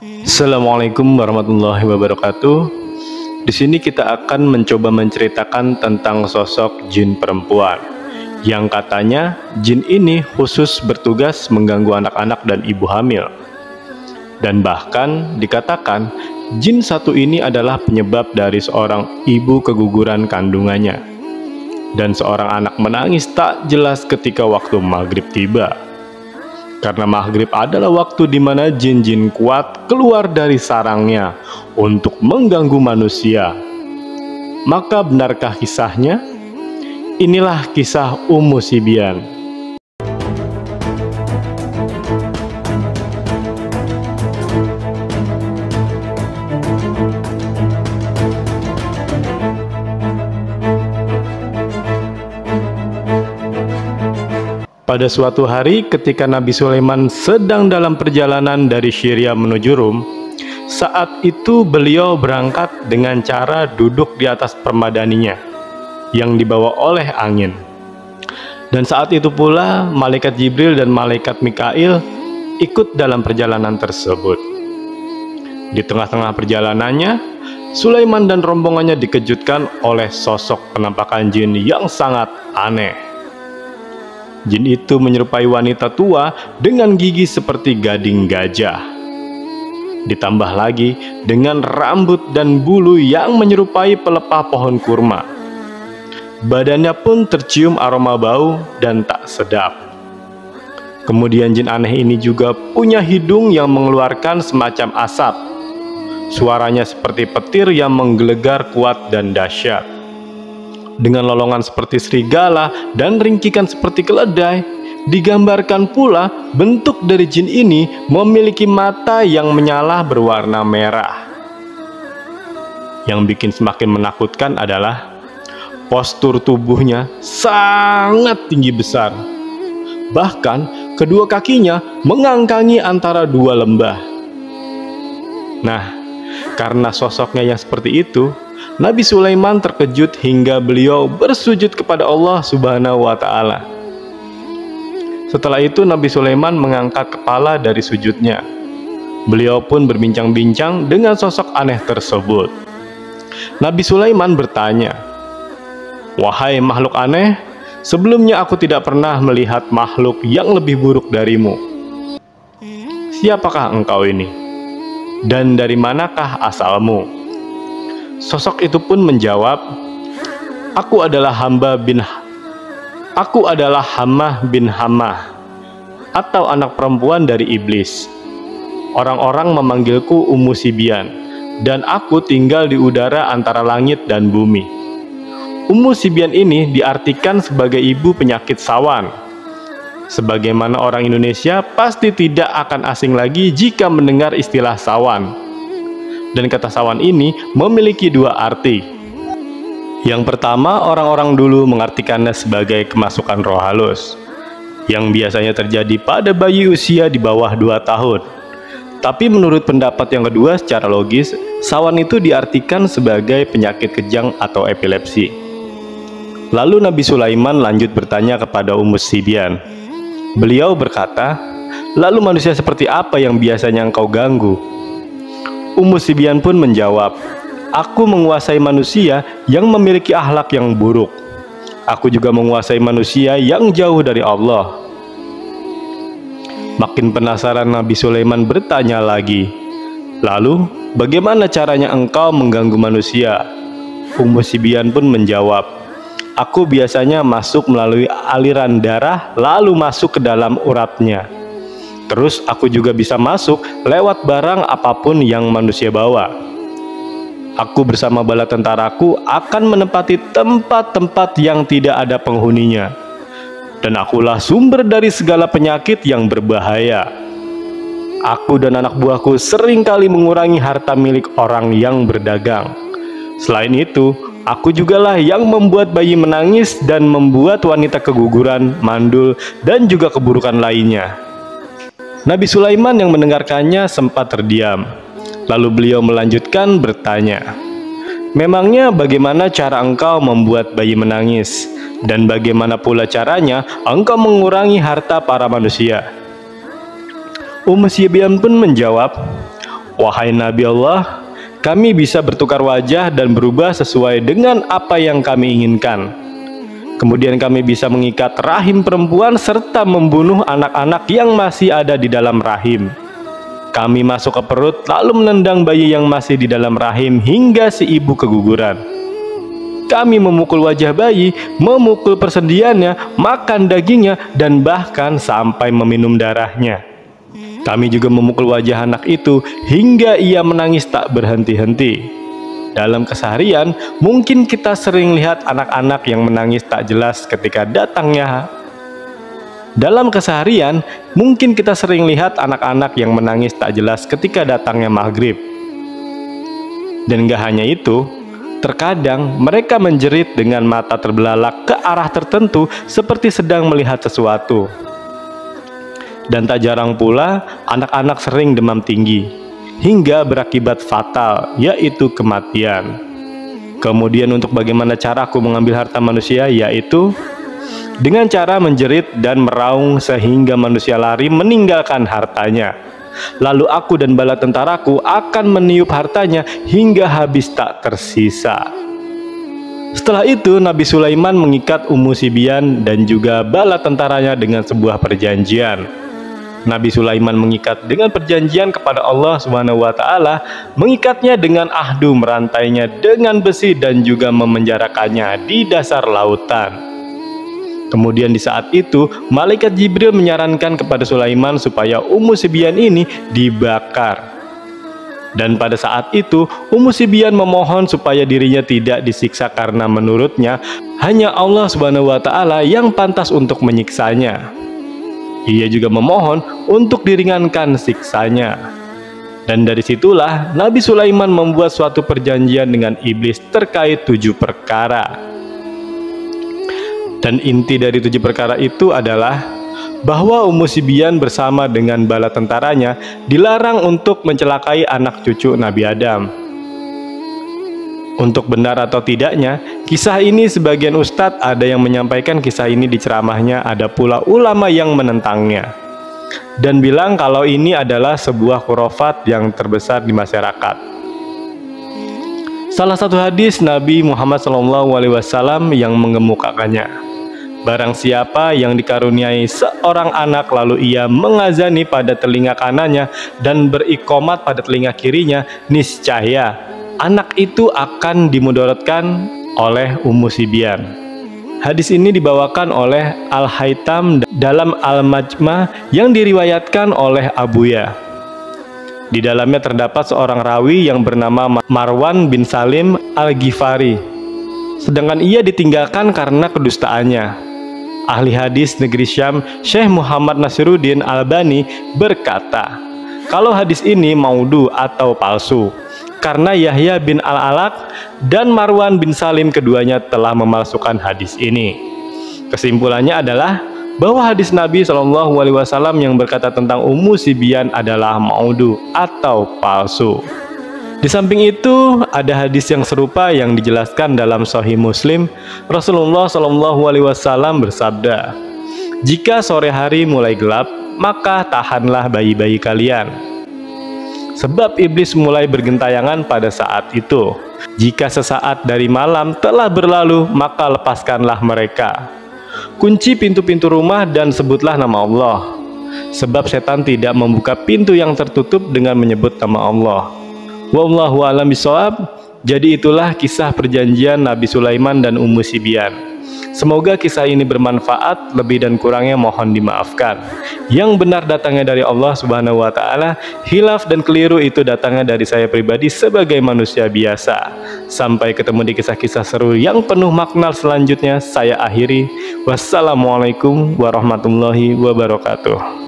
Assalamualaikum warahmatullahi wabarakatuh. Di sini kita akan mencoba menceritakan tentang sosok jin perempuan yang katanya jin ini khusus bertugas mengganggu anak-anak dan ibu hamil. Dan bahkan dikatakan jin satu ini adalah penyebab dari seorang ibu keguguran kandungannya dan seorang anak menangis tak jelas ketika waktu maghrib tiba. Karena maghrib adalah waktu di mana jin-jin kuat keluar dari sarangnya untuk mengganggu manusia. Maka benarkah kisahnya? Inilah kisah Ummu Sibyan. Pada suatu hari ketika Nabi Sulaiman sedang dalam perjalanan dari Syria menuju Rum, saat itu beliau berangkat dengan cara duduk di atas permadaninya yang dibawa oleh angin. Dan saat itu pula malaikat Jibril dan malaikat Mikail ikut dalam perjalanan tersebut. Di tengah-tengah perjalanannya, Sulaiman dan rombongannya dikejutkan oleh sosok penampakan jin yang sangat aneh. Jin itu menyerupai wanita tua dengan gigi seperti gading gajah. Ditambah lagi dengan rambut dan bulu yang menyerupai pelepah pohon kurma. Badannya pun tercium aroma bau dan tak sedap. Kemudian jin aneh ini juga punya hidung yang mengeluarkan semacam asap. Suaranya seperti petir yang menggelegar kuat dan dahsyat. Dengan lolongan seperti serigala dan ringkikan seperti keledai, digambarkan pula bentuk dari jin ini memiliki mata yang menyala berwarna merah. Yang bikin semakin menakutkan adalah postur tubuhnya sangat tinggi besar. Bahkan kedua kakinya mengangkangi antara dua lembah. Nah, karena sosoknya yang seperti itu, Nabi Sulaiman terkejut hingga beliau bersujud kepada Allah Subhanahu wa Ta'ala. Setelah itu Nabi Sulaiman mengangkat kepala dari sujudnya. Beliau pun berbincang-bincang dengan sosok aneh tersebut. Nabi Sulaiman bertanya, "Wahai makhluk aneh, sebelumnya aku tidak pernah melihat makhluk yang lebih buruk darimu. Siapakah engkau ini? Dan dari manakah asalmu?" Sosok itu pun menjawab, Aku adalah Hammah bin Hammah, atau anak perempuan dari iblis. Orang-orang memanggilku Ummu Sibyan, dan aku tinggal di udara antara langit dan bumi. Ummu Sibyan ini diartikan sebagai ibu penyakit sawan. Sebagaimana orang Indonesia pasti tidak akan asing lagi jika mendengar istilah sawan. Dan kata sawan ini memiliki dua arti. Yang pertama, orang-orang dulu mengartikannya sebagai kemasukan roh halus, yang biasanya terjadi pada bayi usia di bawah 2 tahun. Tapi menurut pendapat yang kedua secara logis, sawan itu diartikan sebagai penyakit kejang atau epilepsi. Lalu Nabi Sulaiman lanjut bertanya kepada Ummu Sibyan. Beliau berkata, "Lalu manusia seperti apa yang biasanya engkau ganggu?" Ummu Sibyan pun menjawab, "Aku menguasai manusia yang memiliki akhlak yang buruk. Aku juga menguasai manusia yang jauh dari Allah." Makin penasaran Nabi Sulaiman bertanya lagi, "Lalu bagaimana caranya engkau mengganggu manusia?" Ummu Sibyan pun menjawab, "Aku biasanya masuk melalui aliran darah lalu masuk ke dalam uratnya. Terus aku juga bisa masuk lewat barang apapun yang manusia bawa. Aku bersama bala tentaraku akan menempati tempat-tempat yang tidak ada penghuninya. Dan akulah sumber dari segala penyakit yang berbahaya. Aku dan anak buahku seringkali mengurangi harta milik orang yang berdagang. Selain itu, aku jugalah yang membuat bayi menangis dan membuat wanita keguguran, mandul, dan juga keburukan lainnya." Nabi Sulaiman yang mendengarkannya sempat terdiam. Lalu beliau melanjutkan bertanya, "Memangnya bagaimana cara engkau membuat bayi menangis? Dan bagaimana pula caranya engkau mengurangi harta para manusia?" Ummu Sibyan pun menjawab, "Wahai Nabi Allah, kami bisa bertukar wajah dan berubah sesuai dengan apa yang kami inginkan. Kemudian kami bisa mengikat rahim perempuan serta membunuh anak-anak yang masih ada di dalam rahim. Kami masuk ke perut lalu menendang bayi yang masih di dalam rahim hingga si ibu keguguran. Kami memukul wajah bayi, memukul persendiannya, makan dagingnya, dan bahkan sampai meminum darahnya. Kami juga memukul wajah anak itu hingga ia menangis tak berhenti-henti. Dalam keseharian, mungkin kita sering lihat anak-anak yang menangis tak jelas ketika datangnya. Dalam keseharian, mungkin kita sering lihat anak-anak yang menangis tak jelas ketika datangnya maghrib. Dan gak hanya itu, terkadang mereka menjerit dengan mata terbelalak ke arah tertentu seperti sedang melihat sesuatu. Dan tak jarang pula anak-anak sering demam tinggi hingga berakibat fatal, yaitu kematian. Kemudian untuk bagaimana cara aku mengambil harta manusia, yaitu dengan cara menjerit dan meraung sehingga manusia lari meninggalkan hartanya. Lalu aku dan bala tentaraku akan meniup hartanya hingga habis tak tersisa. Setelah itu Nabi Sulaiman mengikat Ummu Sibyan dan juga bala tentaranya dengan sebuah perjanjian. Nabi Sulaiman mengikat dengan perjanjian kepada Allah SWT, mengikatnya dengan ahdu, merantainya dengan besi dan juga memenjarakannya di dasar lautan. Kemudian di saat itu malaikat Jibril menyarankan kepada Sulaiman supaya Ummu Sibyan ini dibakar. Dan pada saat itu Ummu Sibyan memohon supaya dirinya tidak disiksa karena menurutnya hanya Allah SWT yang pantas untuk menyiksanya. Ia juga memohon untuk diringankan siksanya. Dan dari situlah Nabi Sulaiman membuat suatu perjanjian dengan iblis terkait 7 perkara. Dan inti dari 7 perkara itu adalah bahwa Ummu Sibyan bersama dengan bala tentaranya dilarang untuk mencelakai anak cucu Nabi Adam. Untuk benar atau tidaknya, kisah ini sebagian ustadz ada yang menyampaikan kisah ini di ceramahnya, ada pula ulama yang menentangnya dan bilang kalau ini adalah sebuah khurafat yang terbesar di masyarakat. Salah satu hadis Nabi Muhammad SAW yang mengemukakannya, barang siapa yang dikaruniai seorang anak lalu ia mengazani pada telinga kanannya dan beriqomat pada telinga kirinya, niscaya anak itu akan dimudaratkan oleh Ummu Sibyan. Hadis ini dibawakan oleh Al-Haytham dalam Al-Majma yang diriwayatkan oleh Abuya. Di dalamnya terdapat seorang rawi yang bernama Marwan bin Salim Al-Ghifari, sedangkan ia ditinggalkan karena kedustaannya. Ahli hadis negeri Syam Syekh Muhammad Nasiruddin Albani berkata, kalau hadis ini maudhu atau palsu, karena Yahya bin Al-Alaq dan Marwan bin Salim keduanya telah memalsukan hadis ini. Kesimpulannya adalah bahwa hadis Nabi SAW yang berkata tentang Ummu Sibyan adalah maudhu atau palsu. Di samping itu ada hadis yang serupa yang dijelaskan dalam Sahih Muslim. Rasulullah SAW bersabda, jika sore hari mulai gelap, maka tahanlah bayi-bayi kalian, sebab iblis mulai bergentayangan pada saat itu. Jika sesaat dari malam telah berlalu, maka lepaskanlah mereka. Kunci pintu-pintu rumah dan sebutlah nama Allah, sebab setan tidak membuka pintu yang tertutup dengan menyebut nama Allah. Wallahu a'lam bishawab. Jadi itulah kisah perjanjian Nabi Sulaiman dan Ummu Sibyan. Semoga kisah ini bermanfaat, lebih dan kurangnya mohon dimaafkan. Yang benar datangnya dari Allah Subhanahu wa Ta'ala, hilaf dan keliru itu datangnya dari saya pribadi sebagai manusia biasa. Sampai ketemu di kisah-kisah seru yang penuh makna selanjutnya, saya akhiri. Wassalamualaikum warahmatullahi wabarakatuh.